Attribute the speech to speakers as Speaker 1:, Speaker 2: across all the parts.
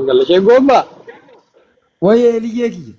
Speaker 1: Galle shee gomba.
Speaker 2: Waye eliyeki.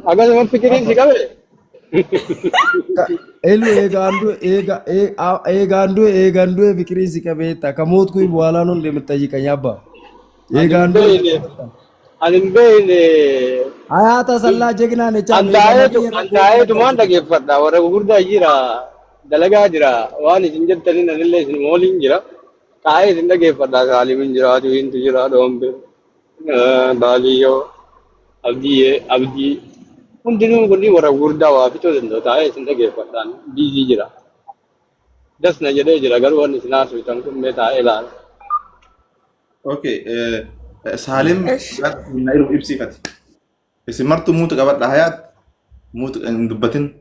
Speaker 1: Agar zaman pikirin si kabe.
Speaker 2: Elu egandu fikiri sikabeta kamut kui bwala non de mitaji kanyaba. Egandu
Speaker 1: Anin bene.
Speaker 2: ayata salla jegna ne chame
Speaker 1: Antaye tuman lagi fadda. Wara gurda jira. Dalaga jira. Wani jinjat tani nanille sin molin jira. Taye zindagi fadda salimin jira. Tuhin tu jira. Dombe. Baliyo. Abdi. Hundinuu kunni wara gurda wa fito dendo. Taye zindagi fadda. Busy jira. Das na jade jira. Garu wani sinasu tangkum meta elan.
Speaker 3: Okay, Salim Nairobi ibsifati. Isimartu mutu kabat hayat mutu dubbatin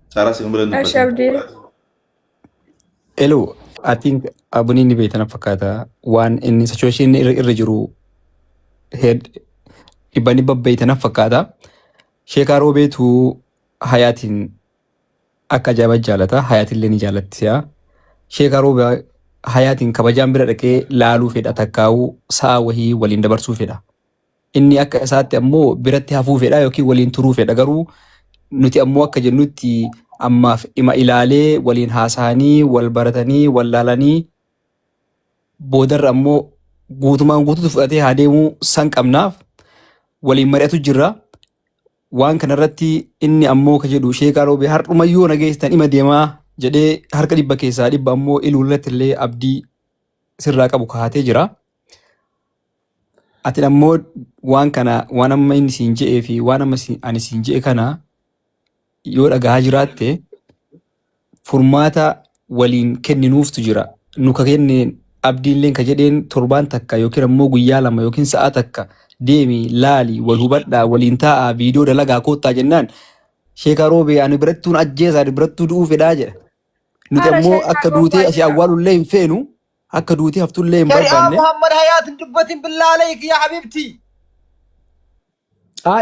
Speaker 3: Sarah sih kemudian dubbatin.
Speaker 4: Hello, I think abuni ni beetana fakkaata waan inni situation irra jiru head ibani babbeetana fakkaata. Sheekaa Roobeetu hayaatiin akka ajaa'iba jaalata hayaatillee ni jaallattiya. Sheekaa Roobee hayaatiin kabajaan bira dhaqee laaluu fedha takkaa'uu sa'a wahii waliin dabarsuu fedha. Inni akka isaatti ammoo biratti hafuu fedha yookiin waliin turuu fedha garuu nuti ammoo akka jennutti ammaaf dhima ilaalee waliin haasa'anii wal baratanii wal laalanii boodarra ammoo guutumaan guutuutu fudhatee haa deemuu san qabnaaf waliin mari'atu jirra. Waan kanarratti inni ammoo ka jedhu Sheekaa Roobee har'umayyuu nageessitan dhima deemaa jedhee harka 100 keessaa 100 ammoo iluulatti illee abdii sirraa qabu kaa'atee jira. Ati ammoo waan kana waan amma inni siin je'ee fi waan amma ani siin je'e kana yoo dhagahaa jiraatte furmaata waliin kenninuuftu jira. Nu ka kenne abdiilleen ka jedheen torbaan takka yookiin ammoo guyyaa 2 yookiin sa'a takka deemi laali wal hubadhaa waliin taa'aa viidiyoo dalagaa koottaa jennaan Sheekaa Roobee ani birattuun ajjeesaa birattuu du'uu fedhaa jedha. Nuti ammoo akka duutee asii awwaalullee hin feenu akka duutee haftullee hin barbaanne.
Speaker 2: Muhammad hayaatin dubbatin billaa alayk yaa habibti.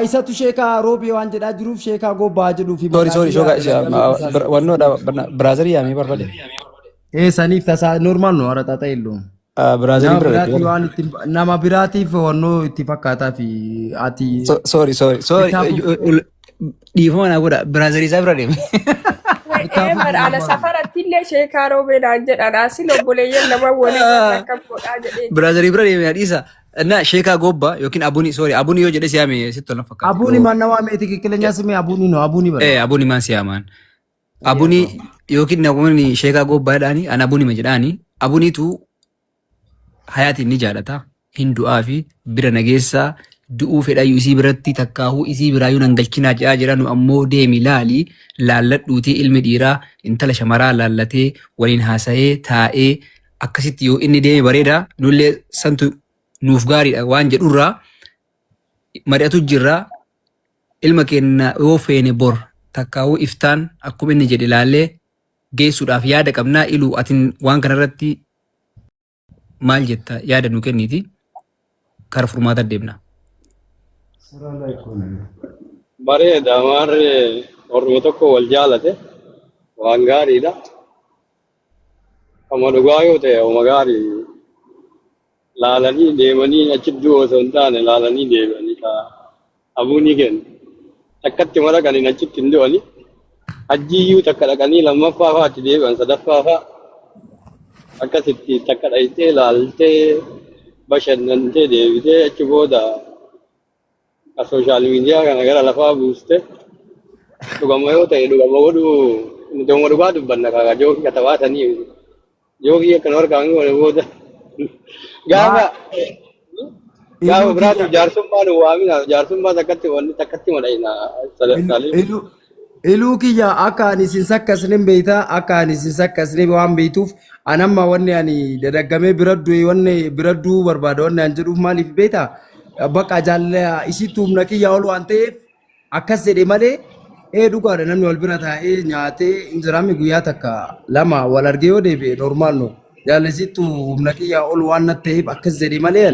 Speaker 2: Isatu Sheekaa Roobee waan jedhaa jiruuf Sheekaa Gobbaa jedhuu fi
Speaker 4: wannoodha biraazarii yaamee barbaade.
Speaker 2: Saniif tasaa normaal no harataa ta'e illoo.
Speaker 4: Biraazarii bira
Speaker 2: waan nama biraatiif wannoo itti fakkaataa fi ati.
Speaker 4: Sorry. Dhiifama naa godha biraazarii isaa bira deeme.
Speaker 5: Ala safaratti illee Sheekaa Roobeedhaan jedhan asii obboleeyyan nama waliin akka godhaa jedhee.
Speaker 4: Biraazarii bira deeme dhiisa. Na Sheekaa Gobbaa yookiin Abuni yoo jedhe siyaame sitti tola fakkaata.
Speaker 2: Abuni manna waa meeti kikkilenya simi Abuni no Abuni bara.
Speaker 4: Abuni man siyaamaan. Abuni yookiin namoonni Sheekaa Gobbaadhaani an Abuni ma jedhaani Abuniitu hayaatiin ni jaalata hin du'aa fi bira nageessaa du'uu fedhayyuu isii biratti takkaahuu isii biraayyuu nan galchinaa jedhaa jedhanu ammoo deemi laali laalladhuutii ilmi dhiiraa intala shamaraa laallatee waliin haasa'ee taa'ee akkasitti yoo inni deeme bareeda nullee santu nuuf gaariidha waan jedhurraa mari'atu jirraa ilma keenya yoo feene bor takkaahuu iftaan akkuma inni jedhe laallee geessuudhaaf yaada qabnaa iluu atin waan kanarratti maal jetta yaada nu kenniti kara furmaata deemna.
Speaker 1: Bareeda maarree orma tokko wal jaalate waan gaariidha. Amma dhugaa yoo ta'e oma gaarii laalanii deemanii achitti du'u osoo hin taane laalanii deemanii abunii kennu. Takkatti mara kan hin achitti hin du'ani. Hajjiiyyuu takka dhaqanii lammaffaa fa'aatti deebi'an sadaffaa fa'a. Akkasitti takka dhayitee laaltee bashannantee deebitee achi booda sooshaal miidiyaa kana gara lafaa buuste dhugama yoo ta'e dhugama godhuu nuti dhugaa dubbanna kaagaa jookii katabaatanii jookii akkana harkaan goone booda gaafa biraatiif jaarsummaan waamina jaarsummaa takkatti madhayina sadarkaalee.
Speaker 2: Iluu kiyya akka ani isin sakkasnin beeyta akka ani isin sakkasnin waan beeytuuf anamma wanni ani dadaggamee biradduu barbaada wanni an jedhuuf maaliif beeyta bakka jaalala isitti humna kiyya ol waan ta'eef akkas jedhe malee dhugaadha namni wal bira taa'ee nyaatee injiraami guyyaa takka lama wal argee yoo deebi'e normaal no jaalala isitti humna kiyya ol waan na ta'eef akkas jedhe malee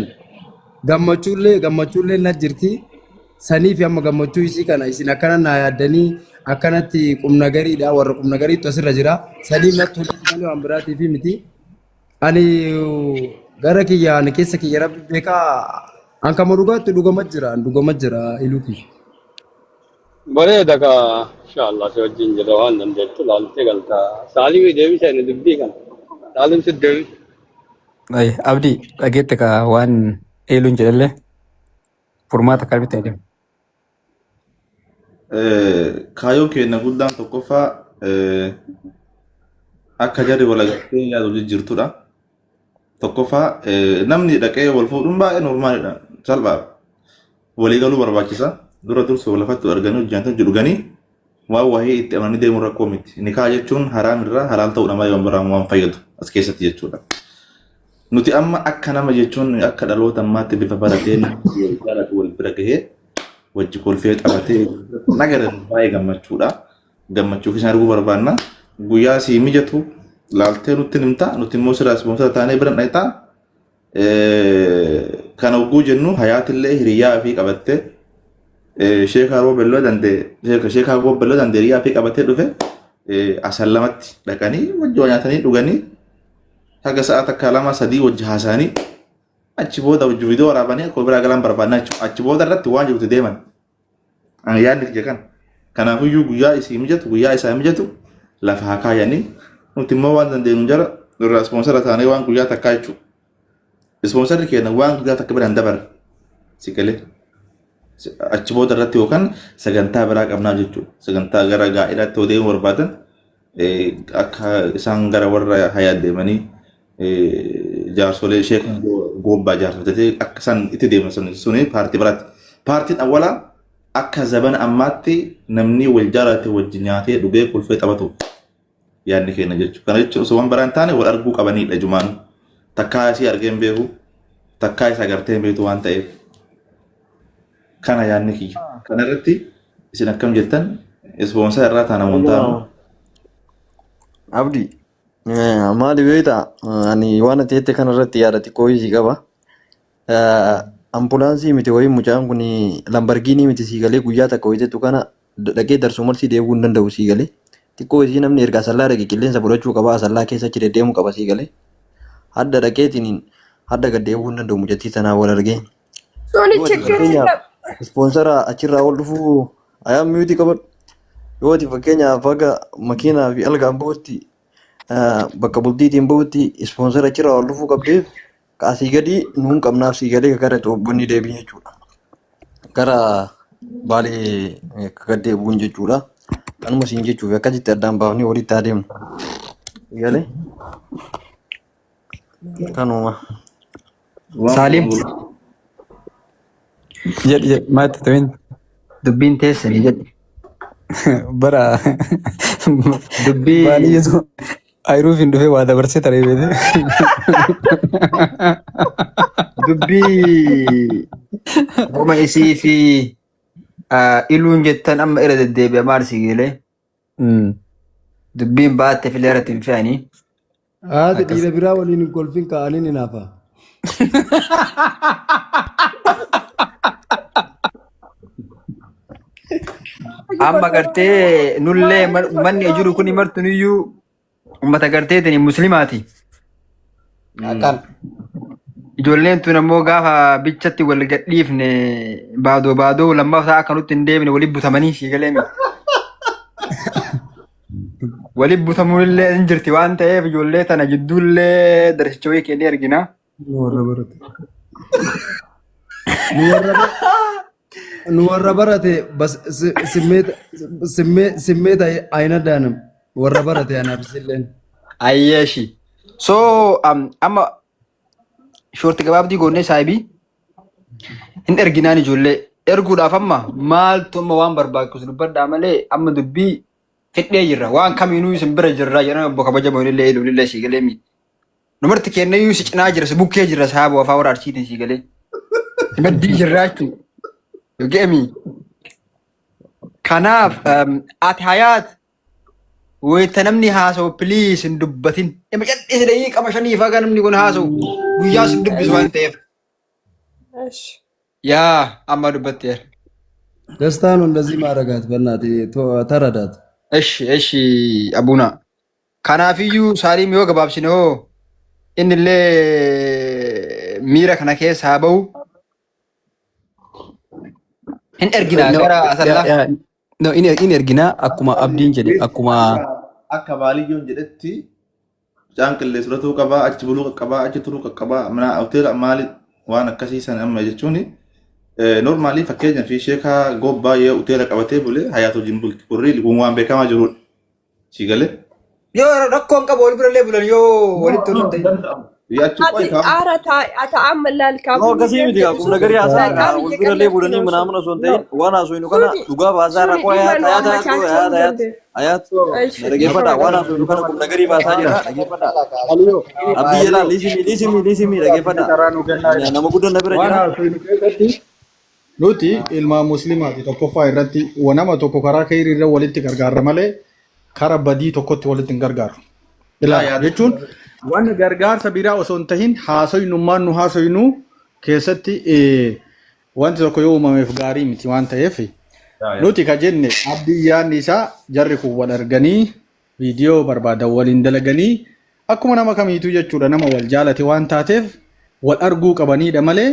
Speaker 2: gammachuullee na jirti saniif amma gammachuu isii kana isin akkana na yaaddanii akkanatti qumna gariidha warra qumna gariitu asirra jira saniif nattu malee waan biraatiif miti ani gara kiyyaan keessa kiyya rabbi beekaa an kama dhugama jira iluu kiyya.
Speaker 1: bareeda ka inshallah si wajjin jira waan dandeettu laaltee galtaa saalimii deebisee ni dubbii kana saalim si deebi
Speaker 4: Ay, Abdi, dhageette ka waan eeluun jedhallee furmaata akkamitti adeemu?
Speaker 3: Kaayyoon keenya guddaan tokkoffaa akka jarri walagartee yaadu jijjiirtudha. Tokkoffaa namni dhaqee wal fuudhuun baay'ee normaalidha. Salphaa walii galuu barbaachisa. Dura dursoo lafatti arganii hojjetan jedhuganii waan wahii itti amananii deemuun rakkoo miti. Nikaa jechuun haraam irraa halaal ta'uudha malee waan biraan waan fayyadu as keessatti jechuudha. Nuti amma akka nama jechuun akka dhaloota ammaatti bifa barateen jaalatu wal bira gahee wajji kolfee qabatee nagadan baay'ee gammachuudha. Gammachuu keessan arguu barbaanna. Guyyaa si mijatu laaltee nutti nimta nuti immoo sirraa ispoonsara taanee bira dhayitaa kana oguu jennu hayaatillee hiriyaa fi qabattee sheekaa roobelloo dandee hiriyaa fi qabattee dhufe asan lamatti dhaqanii wajji nyaatanii dhuganii haga sa'a takka lama sadii wajji haasanii achi booda wajji viidiyoo waraabanii akka biraa galaan barbaadna jechuudha. Achi booda irratti waan jirutti deeman. Yaadni kiyya kan. Kanaafiyyuu guyyaa isii mijatu guyyaa isaa mijatu lafa haa kaayanii nuti immoo waan dandeenyu jara irraa ispoonsara taanee waan guyyaa takkaa jechuudha. Ispoonsarri keenya waan guyyaa takka biraan dabarre si galee. Achi booda irratti yookaan sagantaa biraa qabnaa jechuudha. Sagantaa gara gaa'elaatti yoo deemu barbaadan akka isaan gara warra hayaa deemanii jaarsolee sheekan gobbaa jaarsotatee akka isaan itti deeman suni paartii biraatti. Paartiin awwalaa akka zaban ammaatti namni wal jaalate wajji nyaatee dhugee kolfee taphatu yaadni keenya jechuudha. Kana jechuun osoo waan biraan taane wal arguu qabanidha jumaan. Takkaa isii argeen beeku takkaa isa agartee beektu waan ta'eef. Kana yaadni kiyya. Kana irratti isin akkam jettan ispoonsara irraa taana montaanu.
Speaker 6: Abdi, maali beektaa? Ani waan ati jette kanarratti yaada xiqqoo isii qaba. Ambulaansii miti wayii mucaan kun lambargiinii miti sii galee guyyaa takka hojiitu kana dhaqee darsuu marsii deebuu hin danda'u sii galee. Xiqqoo isii namni erga asallaa dhaqee qilleensa fudhachuu qaba asallaa keessa achi deddeemuu qaba sii galee. Hadda dhaqeetiin hadda gad deebuu hin danda'u mucattii sanaa wal argee. Ispoonsara achirraa ol dhufuu ayaan miyuutii qabadhu. Yoo ati fakkeenyaaf akka makiinaa fi algaan bahutti bakka bultiitiin bahutti ispoonsara achirraa ol dhufuu qabdeef kaasii gadi nuun qabnaaf sii galee gara Itoophiyaa deebiin jechuudha. Gara baalee gad deebiin jechuudha. Kanuma siin jechuuf akkasitti addaan baafnee walitti adeemnu. Galee kanuma.
Speaker 4: Saalim. Jedh maatti ta'in
Speaker 6: Dubbiin teessanii jedhe.
Speaker 4: bara
Speaker 6: Dubbii
Speaker 4: baadiyyaatu ayiruuf hin dhufee waa dabarsee taree beete.
Speaker 6: dubbii goma isii fi iluun jettan amma irra deddeebi'a maal sii galee dubbiin baatte filee irratti hin fe'anii.
Speaker 2: Haati dhiira biraa waliin hin kolfin ka'anii ni naafa.
Speaker 6: Amma gartee nullee manni jiru kun martuniyyuu uummata garteetiin muslimaati. Ijoolleen tun ammoo gaafa bichatti wal gadhiifne baadoo lammaffaa akka nutti hin deemne waliin butamanii sii galee mi. Waliin butamuun illee hin jirti waan ta'eef ijoollee tana jidduullee darsicha wayii kennee argina.
Speaker 2: Nu warra barate bas simmeeta ayina daanam warra barate anaaf silleen.
Speaker 6: Ayyeeshi. So amma shoorti gabaabdii goonee saayibii hin erginaan ijoollee erguudhaaf amma maaltu amma waan barbaachisu dubbadhaa malee amma dubbii fidhee jirra waan kamiinuu isin bira jirra jedhan obbo kabajamoo illee ilullee sii galee mi. Numarti kennayyuu si cinaa jira si bukkee jirra saaboo afaa warra arsiitiin sii galee. Maddii jirraa jechuudha. Yogeemi. Kanaaf ati hayaat wayita namni haasa'u piliis hin dubbatin. Ima cal'ise daqiiqa 5 faga namni kun haasa'u guyyaa sin dubbisu waan ta'eef. Yaa amma dubbatteera.
Speaker 2: ደስታን እንደዚህ ማረጋት በእናቴ ተረዳት።
Speaker 6: እሺ አቡና ካናፊዩ ሳሊም ዮ ገባብሽነ ሆ innillee miira kana keessa haa bahu. Hin erginaa gara asallaa.
Speaker 4: No, in ergina akkuma abdiin jedhe akkuma
Speaker 3: akka baaliyyoon jedhetti jaan qillee suratuu qabaa achi buluu qabaa achi turuu qabaa mana hoteela maali waan akkasii san amma jechuun normaalii fakkeenyaaf fi sheekaa gobbaa yoo hoteela qabatee bulee hayaatu jimbulti kurri waan beekamaa jirudha. Si galee?
Speaker 6: Yoo rakkoon qabu wal birallee bulan yoo walitti tolu ta'e.
Speaker 5: Ara ta'ammalal kabu.
Speaker 7: No, kasih miti aku negeri asal ulbira le bulan ini mana mana sonte wana so inu kana juga bazar aku ayat lagi pada wana so inu kana negeri bahasa aja lagi pada abdi jela lisimi lagi pada nama gudan nabi raja
Speaker 8: nuti ilma muslimaati tokkoffaa irratti wanama tokko karaa khayrii irra walitti gargaarra malee karaa badii tokkotti walitti hin gargaaru. Ilaa jechuun waan gargaarsa biraa osoo hin tahin haasoyinummaan nu haasoyinu keessatti wanti tokko yoo uumameef gaarii miti waan ta'eef nuti ka jenne abdiyyaan isaa jarri kun wal arganii viidiyoo barbaadan waliin dalaganii akkuma nama kamiituu jechuudha nama wal jaalate waan taateef wal arguu qabaniidha malee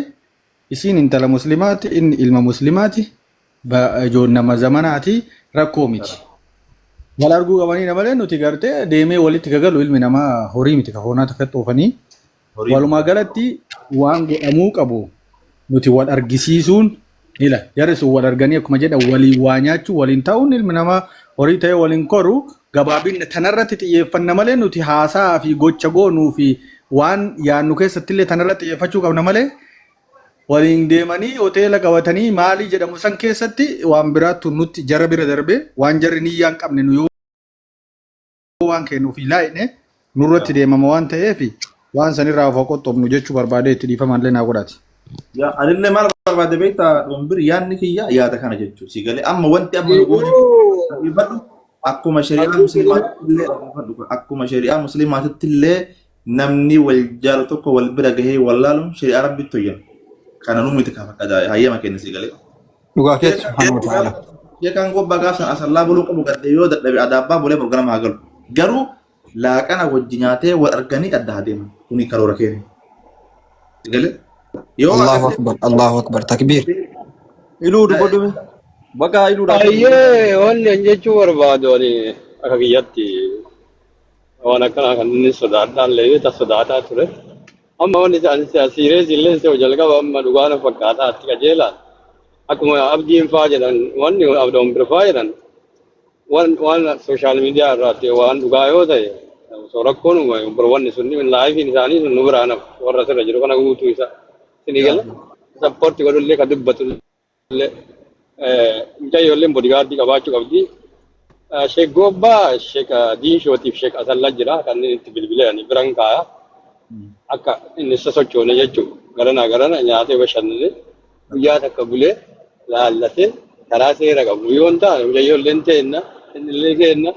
Speaker 8: isiin intala muslimaati inni ilma muslimaati ijoon nama zamanaati rakkoo miti. Wal arguu qabaniidha malee nuti gartee deemee walitti gagalu ilmi namaa horii miti ka foonaa tokkotti oofanii walumaa galatti waan godhamuu qabu nuti wal argisiisuun ila jarri sun wal arganii akkuma jedha waliin waa nyaachuu waliin ta'uun ilmi namaa horii ta'ee waliin koru gabaabinna tanarratti xiyyeeffanna malee nuti haasaa fi gocha goonuu fi waan yaannu keessatti illee tanarratti xiyyeeffachuu qabna malee waliin deemanii hoteela qabatanii maalii jedhamu san keessatti waan biraattu nutti jara bira darbe waan jarri niyyaan qabne nu waan kennuuf ilaa'ine nurratti deemama waan ta'eef waan sanirraa of qoxxobnu jechuu barbaade itti dhiifamallee naa godhaati.
Speaker 3: Yaa anillee maal barbaade beektaa dhumbir yaadni kiyya yaada kana jechuudha. Si galee amma wanti amma goone ifadhu akkuma shari'aa musliimaattillee akkuma shari'aa musliimaattillee namni wal jaalu tokko wal bira gahee wallaaluun shari'aa rabbitti hoyyama. Kana nu miti kafa kada hayyama kenna si galee.
Speaker 6: Dhugaa keessa subhaanahu wa ta'ala.
Speaker 3: Jekaan gobbaa gaafsan asallaa buluu qabu gadhee yoo dadhabe adaabbaa bulee burgana haa galu. Garuu laaqana wajji nyaatee wal arganii adda adeema kuni karoora keenya. Galee yoo
Speaker 6: Allahu akbar takbir.
Speaker 7: ilu dubbadhume bakka ilu
Speaker 1: Ayyee wanni an jechuu barbaadu ani akka kiyyatti waan akkana kan inni sodaadhaan leeyita sodaataa ture. Amma wanni sirees illee jalqaba amma dhugaana fakkaataa atti qajeelaan akkuma abdiin faa jedhan wanni abdoon birfaa jedhan waan sooshaal miidiyaa irratti waan dhugaa yoo ta'e osoo rakkoon uumamu wanni sun laayifiin isaanii sun nu biraan warra sirra jiru kana guutuu isa sinii gala sappoortii godhullee ka dubbatu illee mucayyoolleen boodigaardii qabaachuu qabdi. Sheek Gobbaa Sheek Diinshootiif Sheek Asallaa jira kanneen itti bilbileeni biran kaaya akka inni sosochoone jechuudha. Garana nyaatee bashannanee guyyaa takka bulee laallatee karaa seera qabu yoo ta'an mucayyoolleen ta'enna innillee keenna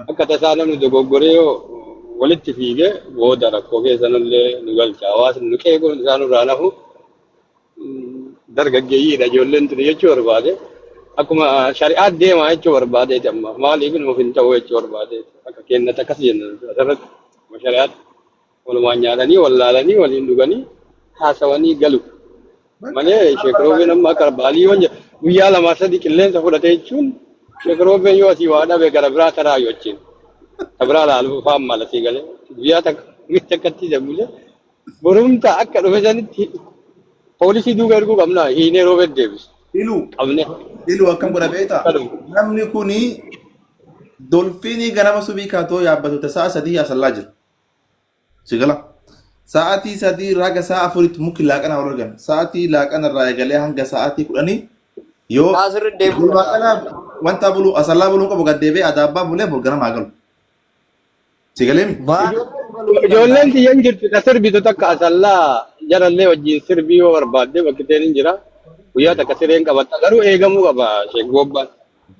Speaker 1: akka tasaa namni dogoggoree yoo walitti fiigee booda rakkoo keessanillee nu galcha hawaasni nu qeeqoon isaan irraa nafu dargaggeeyyiidha ijoolleen ture jechuu barbaade akkuma shari'aa deemaa jechuu barbaadeeti amma maaliif nuuf hin ta'u jechuu barbaadeeti akka kennata akkas jennan asirratti shari'aatti walumaan nyaatanii wallaalanii waliin dhuganii haasawanii galu malee sheekiroobeen amma akka baaliiwwan guyyaa lamaa sadii qilleensa fudhate jechuun sheekiroobeen yoo asii waa dhabe gara biraa taraa yoo achiin kabira laalu faan malasii galee guyyaa takkatti jabule borumta akka dhufe sanitti poolisii duuga erguu qabna hiinee roobet deebis qabne
Speaker 3: ilu akkam godha beeta namni kuni dolfiinii ganama subii kaatoo yaabbatu sa'a sadii asallaa jira sigala sa'aatii sadii raga sa'a afuritti muki laaqana wal argan sa'aatii laaqana irraa eegalee hanga sa'aatii 10 yoo wanta bulu asallaa buluu qabu gaddeebee adaabbaa bulee burgana maagalu sigaleemi
Speaker 1: ijoolleen tiyyan jirtu ka sirbitu takka asallaa jarallee wajjin sirbii yoo barbaadde bakkiteen hin jira guyyaa takka sireen qabatta garuu eegamuu qaba Sheek Gobbaan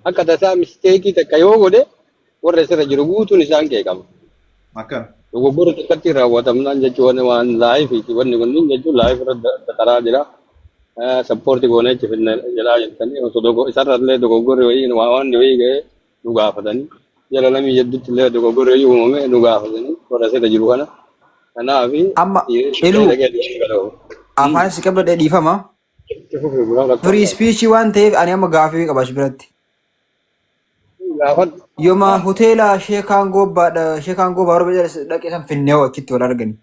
Speaker 1: akka tasaa misteekii takka yoo godhe warra sirra jiru guutuun isaan qeeqama.
Speaker 3: Akkam.
Speaker 1: Dogoggora takkatti raawwatamnaan jechuun waan laayifiiti wanni kunniin jechuun laayif irra taraa jira. Sappoortii goonee itti finna jalaa jettanii osoo isarrallee dogoggorri wayii waan wayii ga'ee nu gaafatanii jala lamii jedhutti illee dogoggorri wayii uumame nu gaafatanii warra sirra jiru kana Kanaaf
Speaker 6: Amma
Speaker 1: dhiirri
Speaker 6: iluu
Speaker 1: dhaqee qabu.
Speaker 6: afaan si qabda dhiifama. Free speech waan ta'eef ani amma gaafii qabaach biratti.
Speaker 1: Gaafadhu.
Speaker 6: Yooma hoteela sheekaan gobbaa roba jala dhaqee san finnee achitti wal argani.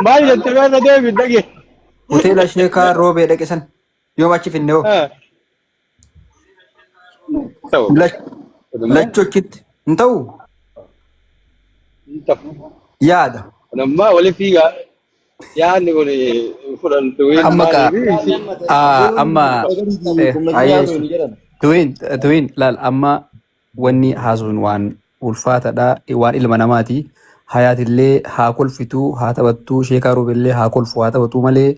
Speaker 1: Maal jettee waan deebiin dhaqee?
Speaker 6: Hoteela sheekaa roobee dhaqee san yooma achi finnee
Speaker 1: Ta'u.
Speaker 6: lachuu achitti hin ta'u yaada.
Speaker 1: Nammaa wali fiigaa yaadni kun fudhantu
Speaker 4: Amma ka amma tuwin laal amma wanni haasuun waan ulfaataadha waan ilma namaati. Hayaatillee haa kolfitu haa taphattu sheekaa roobillee haa kolfu haa taphatu malee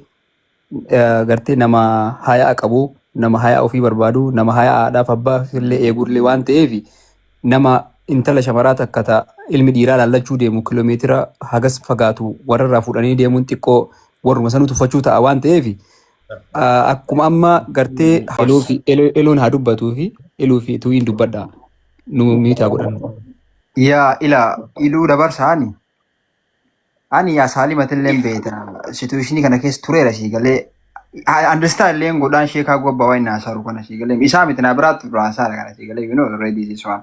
Speaker 4: gartee nama hayaa qabu nama hayaa ofii barbaadu nama hayaa haadhaaf abbaa illee eegullee waan ta'eef nama intala shamaraa takka ta'a ilmi dhiiraa laallachuu deemu kiloomeetira hagas fagaatu warrarraa fuudhanii deemuun xiqqoo warruma sanuu tuffachuu ta'a waan ta'eef akkuma amma gartee eloon haa dubbatuu fi eluu fi tuwiin dubbadha nu miitaa godhan.
Speaker 6: Yaa iluu dabarsaani. Ani yaa saalimatillee beeta situushinii kana keessa tureera sii galee understand illee godhaan sheekaa gobbaa waan naasaru kana sii galee isaa miti na biraatti duraan saala kana sii galee you know already this one.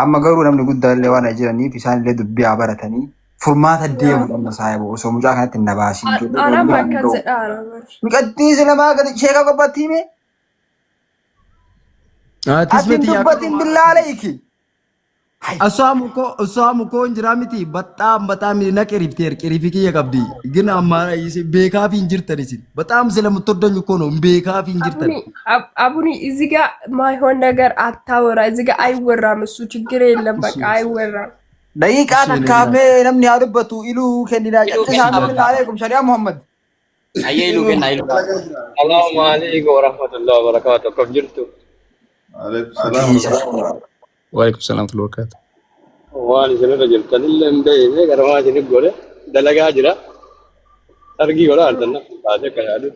Speaker 6: Amma garuu namni guddaa illee waan jiraniif isaan illee dubbii haa baratanii furmaata deemu dhamma saayibu osoo mucaa kanatti na baasii.
Speaker 5: Anam akkas jedhaa.
Speaker 6: Miqaddiisi namaa gadi sheekaa gobbaatti hime. Ati dubbatiin billaaleeki.
Speaker 2: Asaamu ko injira miti በጣም ነቀሪፍ ቴር ቀሪፍ ከየ ቀብዲ ግን አማራ ቤካፊ እንጅርተን ይሲል በጣም ስለምትወደኝ እኮ ነው ቤካፊ እንጅርተን
Speaker 5: አቡኒ እዚህ ጋር ማይሆን ነገር አታወራ እዚህ ጋር አይወራም እሱ ችግር የለም በቃ አይወራም
Speaker 6: ደቂቃ ተካሜ ነምን ያድበቱ ኢሉ ከንዲዳ ጨጥሳን አለይኩም ሸሪያ መሐመድ
Speaker 7: አየይሉ ግን አይሉ
Speaker 1: ሰላም አለይኩም ወራህመቱላሂ ወበረካቱ ከብጅርቱ
Speaker 3: Alaykum salam.
Speaker 4: Waalaikum salam warahmatullahi wabarakatuh.
Speaker 1: waan isinirra jirtan illee hin beekne garamaa isinif godhe dalagaa jira argii godha arganna baasee akka yaadu